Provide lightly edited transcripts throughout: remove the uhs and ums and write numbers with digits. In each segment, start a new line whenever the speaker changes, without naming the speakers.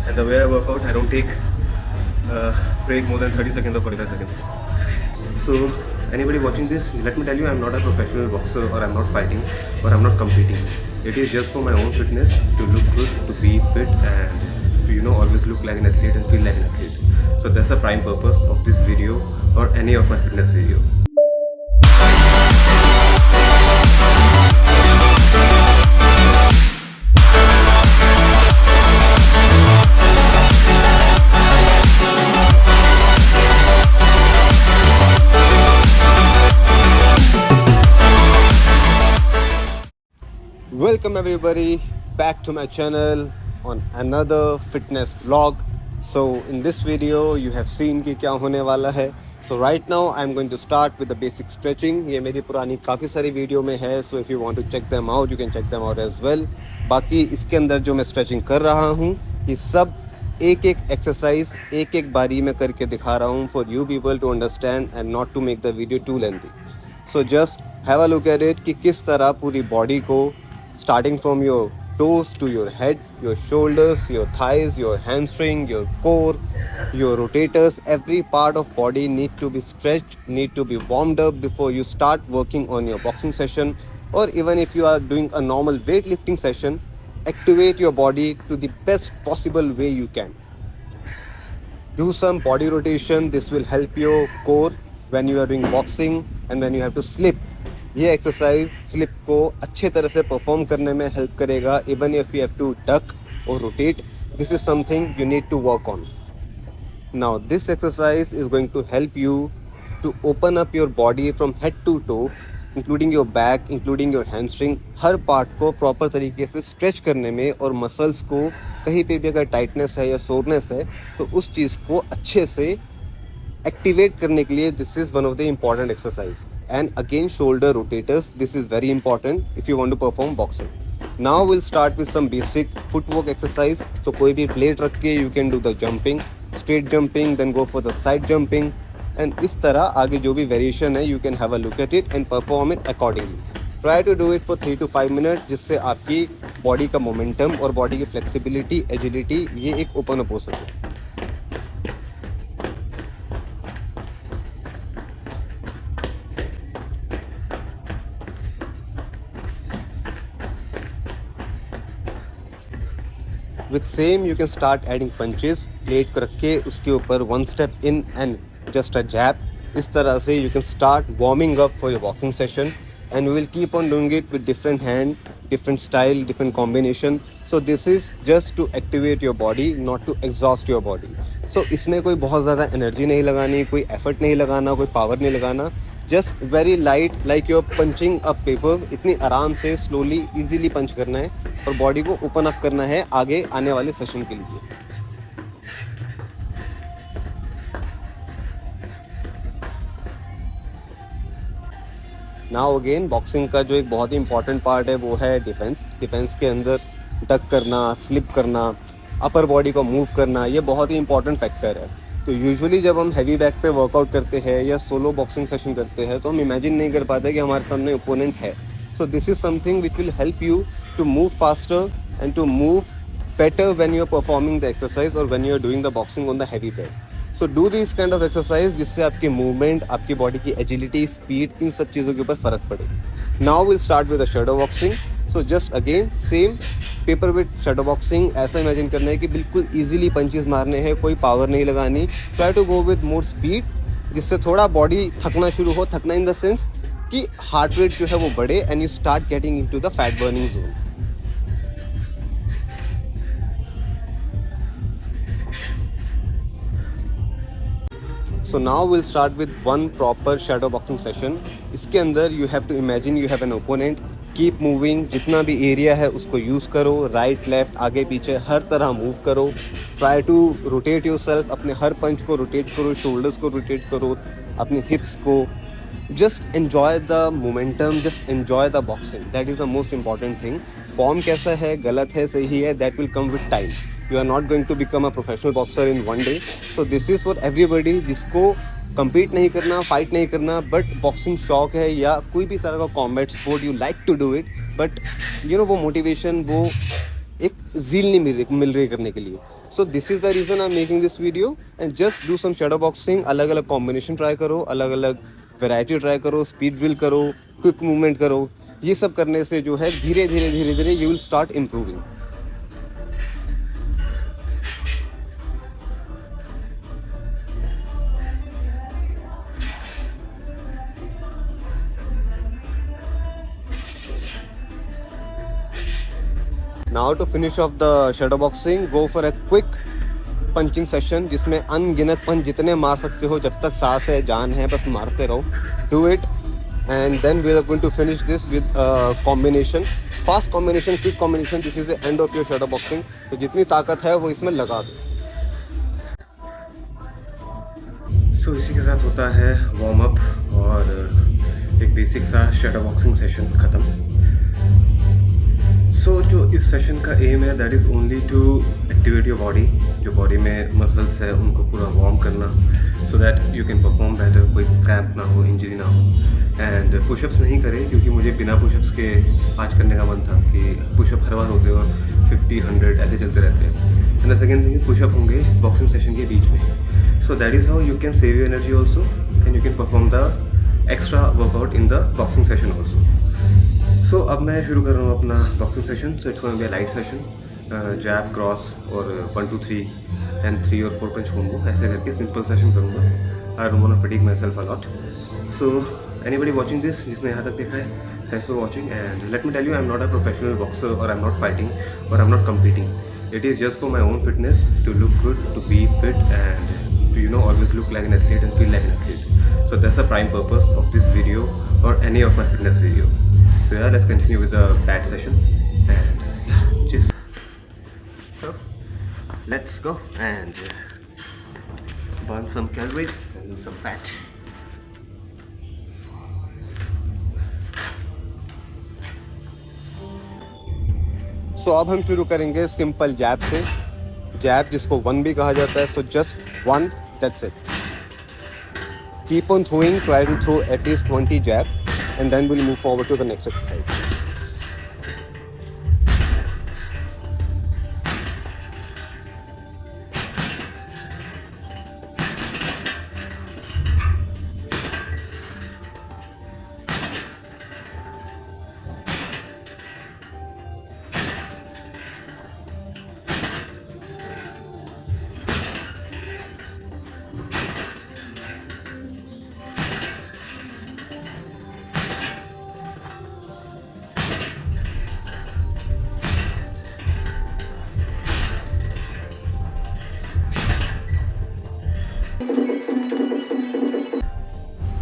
And the way I work out, I don't take break more than 30 seconds or 45 seconds. So anybody watching this, let me tell you, I'm not a professional boxer, or I'm not fighting, or I'm not competing. It is just for my own fitness, to look good, to be fit, and to always look like an athlete and feel like an athlete. So that's the prime purpose of this video or any of my fitness video. Welcome everybody back to my channel on another fitness vlog. So in this video you have seen कि क्या होने वाला है. So right now I'm going to start with the basic stretching. ये मेरी पुरानी काफ़ी सारी वीडियो में है, so if you want to check them out you can check them out as well. बाकी इसके अंदर जो मैं स्ट्रेचिंग कर रहा हूँ ये सब एक एक एक्सरसाइज एक एक बारी में करके दिखा रहा हूँ for you people to understand and not to make the video too lengthy. So just have a look at it कि किस तरह पूरी बॉडी को starting from your toes to your head, your shoulders, your thighs, your hamstring, your core, your rotators, every part of body need to be stretched, need to be warmed up before you start working on your boxing session, or even if you are doing a normal weightlifting session, activate your body to the best possible way you can. Do some body rotation. This will help your core when you are doing boxing and when you have to slip. ये exercise slip को अच्छे तरह से perform करने में help करेगा. Even if you have to duck or rotate, this is something you need to work on. Now this exercise is going to help you to open up your body from head to toe, including your back, including your hamstring. हर part को proper तरीके से stretch करने में और muscles को कहीं पे भी अगर टाइटनेस है या सोरनेस है तो उस चीज़ को अच्छे से एक्टिवेट करने के लिए this is one of the important exercise. And again, shoulder rotators, this is very important if you want to perform boxing. Now we'll start with some basic footwork exercise. तो कोई भी plate रख के you can do the jumping, straight jumping, then go for the side jumping, and इस तरह आगे जो भी variation है you can have a look at it and perform it accordingly. Try to do it for 3 to 5 minutes जिससे आपकी body का momentum और body की flexibility, agility ये एक open up हो सके. With same you can start adding punches. Plate को रख के उसके ऊपर one step in and just a jab. इस तरह से you can start warming up for your boxing session, and we will keep on doing it with different hand, different style, different combination. So this is just to activate your body, not to exhaust your body. So इसमें कोई बहुत ज़्यादा energy नहीं लगानी, कोई effort नहीं लगाना, कोई पावर नहीं लगाना. Just very light like your punching up paper. इतनी आराम से स्लोली इजीली पंच करना है और बॉडी को ओपन अप करना है आगे आने वाले सेशन के लिए. नाउ अगेन बॉक्सिंग का जो एक बहुत ही इंपॉर्टेंट पार्ट है वो है डिफेंस. डिफेंस के अंदर डक करना, स्लिप करना, अपर बॉडी को मूव करना, ये बहुत ही इंपॉर्टेंट फैक्टर है. तो यूजुअली जब हम हैवी बैक पे वर्कआउट करते हैं या सोलो बॉक्सिंग सेशन करते हैं तो हम इमेजिन नहीं कर पाते कि हमारे सामने ओपोनेंट है. So this is something which will help you to move faster and to move better when you are performing the exercise or when you are doing the boxing on the heavy bed. So do these kind of exercise जिससे आपकी movement, आपकी body की agility, speed, इन सब चीज़ों के ऊपर फ़र्क पड़े. Now we'll start with the shadow boxing. So just again same paper with shadow boxing. ऐसा इमेजिन करना है कि बिल्कुल easily पंचेस मारने हैं, कोई पावर नहीं लगानी. Try to go with more speed जिससे थोड़ा बॉडी थकना शुरू हो. थकना इन द सेंस कि हार्ट रेट जो है वो बढ़े and you start getting into the fat burning zone. So now we'll start with one proper shadow boxing session. इसके अंदर you have to imagine you have an opponent. Keep moving. जितना भी area है उसको यूज़ करो. Right left आगे पीछे हर तरह मूव करो. Try to rotate yourself. अपने हर पंच को रोटेट करो, शोल्डर्स को रोटेट करो, अपने हिप्स को. Just enjoy the momentum. Just enjoy the boxing. That is the most important thing. Form कैसा है, गलत है, सही है, that will come with time. You are not going to become a professional boxer in one day. So this is for everybody जिसको compete नहीं करना, fight नहीं करना, but boxing शौक है या कोई भी तरह का combat sport you like to do it, but you know वो motivation, वो एक zeal नहीं मिल रही करने के लिए. So this is the reason I am making this video and just do some shadow boxing. अलग अलग कॉम्बिनेशन ट्राई करो, अलग अलग वैरायटी ट्राई करो, स्पीड ड्रिल करो, क्विक मूवमेंट करो. ये सब करने से जो है धीरे धीरे you will start improving. Now to finish off the shadow boxing, go for a quick punching session जिसमें अनगिनत पंच जितने मार सकते हो, जब तक सांस है जान है बस मारते रहो. Do it and then we are going to finish this with combination, fast combination, quick combination. This is the end of your shadow boxing. तो जितनी ताकत है वो इसमें लगा दो. So इसी के साथ होता है वार्म अप और एक बेसिक सा shadow boxing सेशन ख़त्म. सो जो इस सेशन का एम है that is only to activate your body. जो बॉडी में मसल्स है उनको पूरा वार्म करना so that you can perform better, कोई क्रैम्प ना हो, इंजरी ना हो. एंड पुशअप्स नहीं करें क्योंकि मुझे बिना पुशअप्स के आज करने का मन था कि पुशअप हर बार होते हैं और 50, 100 ऐसे चलते रहते हैं. And the second thing pushup होंगे बॉक्सिंग सेशन के बीच में. So that is how you can save your energy also and you can perform the extra workout in the boxing session also. So अब मैं शुरू कर रहा हूँ अपना boxing session. So it's going be a light session. Jab, cross और 1 2 3 and 3 और 4 पंच combo ऐसे करके सिंपल सेशन करूँगा. I don't want to fatigue myself a lot. So anybody watching this, जिसने यहाँ तक देखा है, thanks for watching. And let me tell you, I am not a professional boxer और आई एम नॉट फाइटिंग और I am not competing. It is just for my own fitness, to look good, to be fit and to always look like an athlete and feel like an athlete. So that's the prime purpose of this video or any of my fitness video. So yeah, let's continue with the pad session and yeah, just so let's go and burn some calories and lose some fat. सो अब हम शुरू करेंगे simple जैब से. जैब जिसको 1 भी कहा जाता है. So just 1, that's it. Keep on throwing, try to throw at least 20 jab and then will move forward to the next exercise.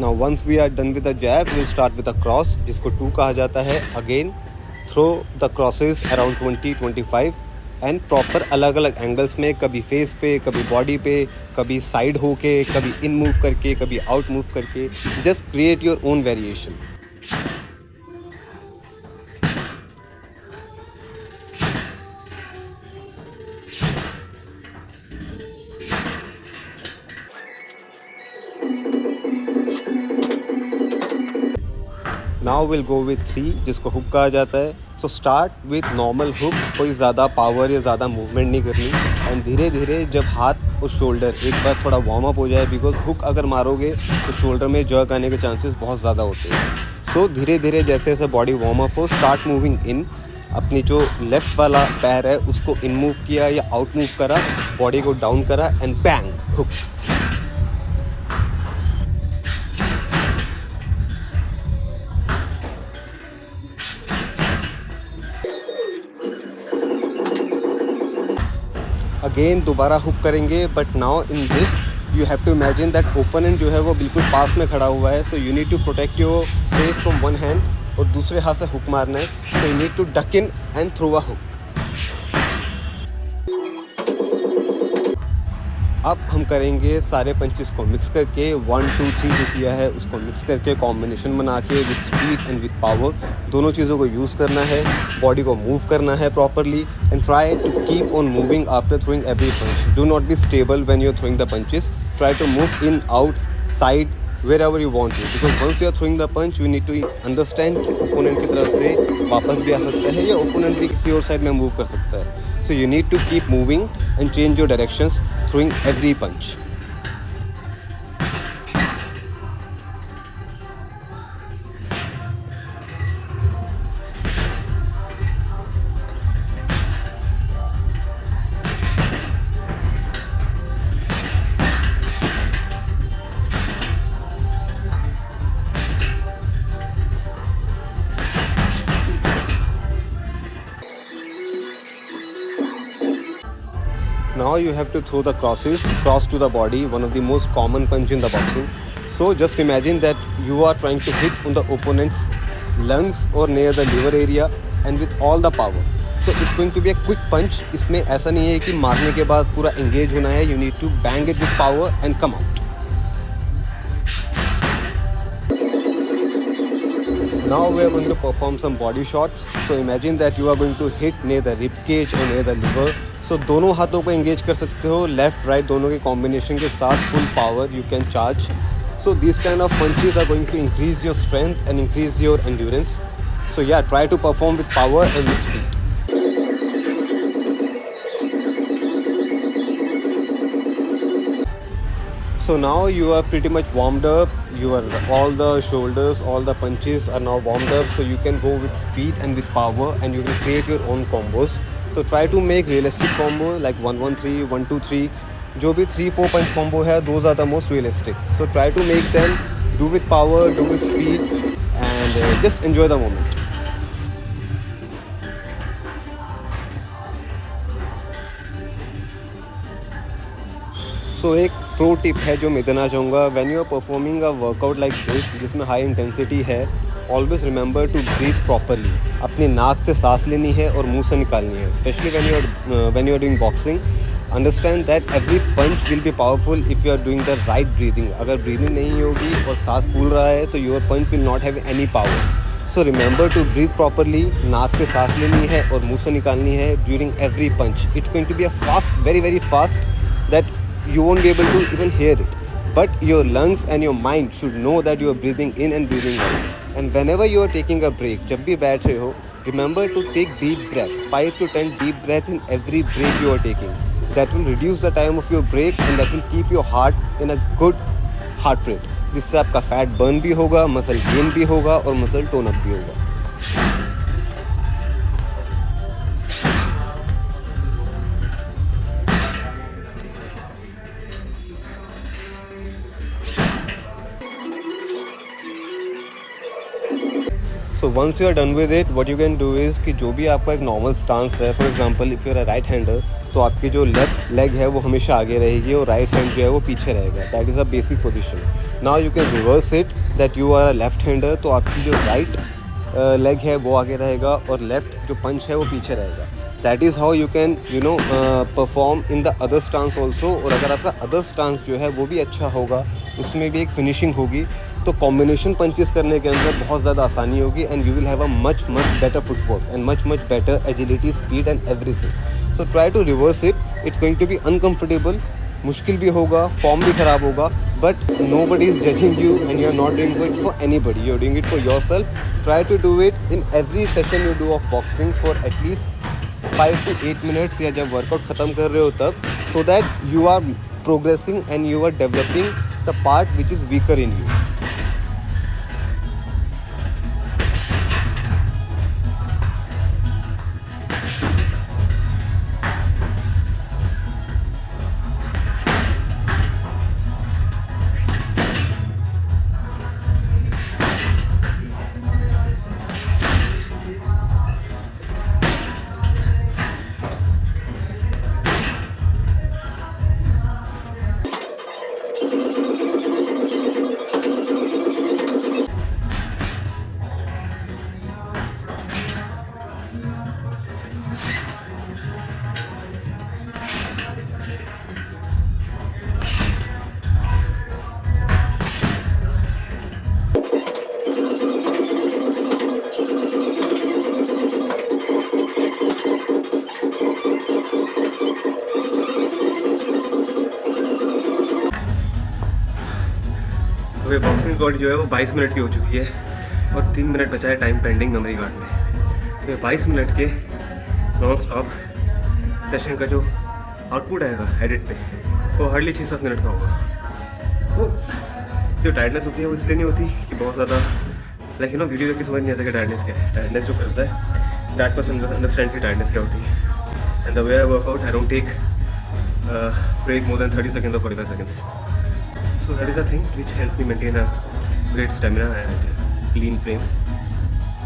Now once we are done with the jab, we'll start with the cross जिसको 2 कहा जाता है. Again throw the crosses around 20-25 and proper अलग अलग angles में, कभी face पे, कभी बॉडी पे, कभी साइड होके, कभी इन मूव करके, कभी आउट मूव करके. Just create your own variation. Now will go with 3 जिसको हुक कहा जाता है. So start with normal hook. कोई ज़्यादा पावर या ज़्यादा मूवमेंट नहीं करनी. एंड धीरे धीरे जब हाथ और शोल्डर एक बार थोड़ा वार्म अप हो जाए, बिकॉज हुक अगर मारोगे तो शोल्डर में जर्क आने के चांसेस बहुत ज़्यादा होते हैं. सो धीरे धीरे जैसे जैसे बॉडी वार्म अप हो, स्टार्ट मूविंग इन. अपनी जो लेफ्ट वाला पैर है उसको इन मूव किया या आउट मूव करा, बॉडी को डाउन करा एंड बैंग हुक. अगेन दोबारा हुक करेंगे, but now in this you have to imagine that opponent जो है वो बिल्कुल पास में खड़ा हुआ है. So you need to protect your face from one hand और दूसरे हाथ से हुक मारना है. So you need to duck in and throw a hook. अब हम करेंगे सारे पंचेस को मिक्स करके. 1 2 3 जो किया है उसको मिक्स करके कॉम्बिनेशन बना के with speed and with power दोनों चीज़ों को यूज़ करना है. बॉडी को मूव करना है properly and try to keep on moving after throwing every punch. Do not be stable when you are throwing the punches. Try to move in, out, side, wherever you want to, because once you are throwing the punch you need to understand कि opponent की तरफ से वापस भी आ सकता है या opponent भी किसी और साइड में मूव कर सकता है. So you need to keep moving and change your directions throwing every punch. Now you have to throw the crosses, cross to the body, one of the most common punch in the boxing. So just imagine that you are trying to hit on the opponent's lungs or near the liver area and with all the power. So it's going to be a quick punch. इसमें ऐसा नहीं है कि मारने के बाद पूरा engage होना है. You need to bang it with power and come out. Now we are going to perform some body shots. So imagine that you are going to hit near the rib cage or near the liver. So दोनों हाथों को engage कर सकते हो, left right दोनों के combination के साथ full power you can charge. So these kind of punches are going to increase your strength and increase your endurance. So yeah, try to perform with power and with speed. So now you are pretty much warmed up. All the shoulders, all the punches are now warmed up. So you can go with speed and with power, and you can create your own combos. So try to make realistic combo like 1-1-3, 1-2-3. जो भी 3-4 punch combo है, those are the most realistic. So try to make them, do with power, do with speed, and just enjoy the moment. So एक pro tip है जो मैं देना चाहूँगा. When you are performing a workout like this जिसमें high intensity है, always remember to breathe properly. अपनी नाक से सांस लेनी है और मुंह से निकालनी है. Especially when you are doing boxing, understand that every punch will be powerful if you are doing the right breathing. अगर breathing नहीं होगी और सांस फूल रहा है तो your punch will not have any power. So remember to breathe properly. नाक से सांस लेनी है और मुंह से निकालनी है during every punch. It's going to be a fast, very very fast, that you won't be able to even hear it. But your lungs and your mind should know that you are breathing in and breathing out. And whenever you are taking a break, जब भी बैठ रहे हो, remember to take deep breath. 5 to 10 deep breath in every break you are taking. That will reduce the time of your break and that will keep your heart in a good heart rate. जिससे आपका fat burn भी होगा, muscle gain भी होगा और muscle tone up भी होगा. So once you are done with it, what you can do is कि जो भी आपका एक normal stance है, for example if you are a right hander, तो आपकी जो left leg है वो हमेशा आगे रहेगी और right hand जो है वो पीछे रहेगा. That is a basic position. Now you can reverse it that you are a left hander, तो आपकी जो right leg है वो आगे रहेगा और left जो punch है वो पीछे रहेगा. That is how you can perform in the other stance also. और अगर आपका other stance जो है वो भी अच्छा होगा, उसमें भी एक finishing होगी, तो कॉम्बिनेशन पंचेस करने के अंदर बहुत ज़्यादा आसानी होगी and you will have a much better footwork and much better agility, speed and everything. So try to reverse it. It's going to be uncomfortable, मुश्किल भी होगा, फॉर्म भी ख़राब होगा, but nobody is judging you and you are not doing it for anybody, you are doing it for yourself. Try to do it in every session you do of boxing for at least 5 to 8 minutes या जब workout ख़त्म कर रहे हो तब, so that you are progressing and you are developing the part which is weaker in you. तो ये boxing record जो है वो 22 मिनट की हो चुकी है और 3 मिनट बचा है टाइम पेंडिंग मेमोरी कार्ड में। तो 22 मिनट के नॉन स्टॉप सेशन का जो आउटपुट आएगा एडिट पे वो हार्डली 6-7 मिनट का होगा। वो जो टायर्डनेस होती है वो इसलिए नहीं होती कि बहुत ज़्यादा लाइक यू नो वीडियो देख के समझ नहीं आता कि टायर्डनेस क्या है। टायर्डनेस जो करता है दैट पर्सन अंडरस्टैंड की टायर्डनेस क्या होती है। And the way I work out I don't take break more than 30 seconds or 45 seconds. So that is the thing which helped me maintain a great stamina and lean frame.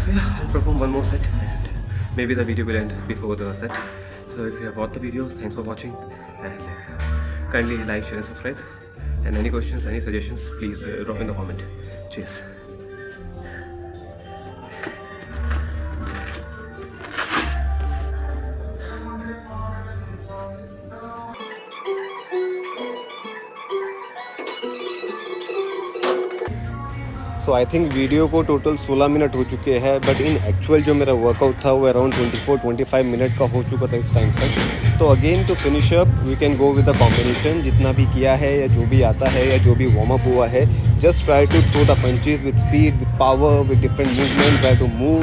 So yeah, I'll perform one more set and maybe the video will end before the set. So if you have watched the video, thanks for watching and kindly like, share and subscribe. And any questions, any suggestions, please drop in the comment. Cheers. So I think video को total 16 minute हो चुके हैं, but in actual जो मेरा workout था वो around 24-25 minute का हो चुका था इस टाइम तक। तो again to finish up we can go with the combination. जितना भी किया है या जो भी आता है या जो भी वार्म अप हुआ है, just try to throw the punches with speed, with power, with different movement. Try to move,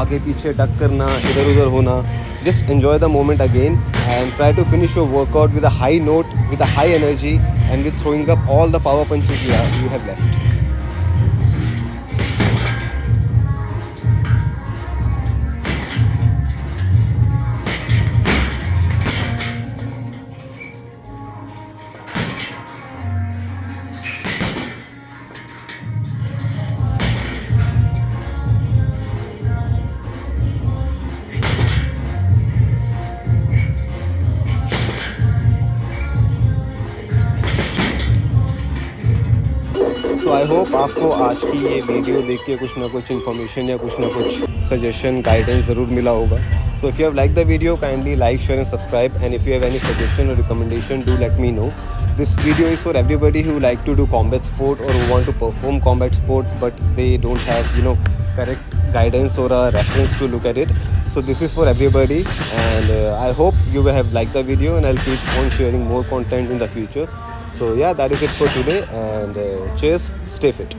आगे पीछे डक करना, इधर उधर होना। Just enjoy the moment again and try to finish your workout with a high note, with a high energy and with throwing up all the power punches you have left. So I hope आपको आज की ये video देख के कुछ ना कुछ information या कुछ ना कुछ सजेशन गाइडेंस ज़रूर मिला होगा। So if you have like the video, kindly like, share and subscribe, and if you have any suggestion or recommendation, do let me know. This video is for everybody who like to do combat sport or who want to perform combat sport but they don't have correct guidance or a reference to look at it. So this is for everybody and I hope you will have liked the video and I'll keep on sharing more content in the future. So yeah, that is it for today and cheers, stay fit.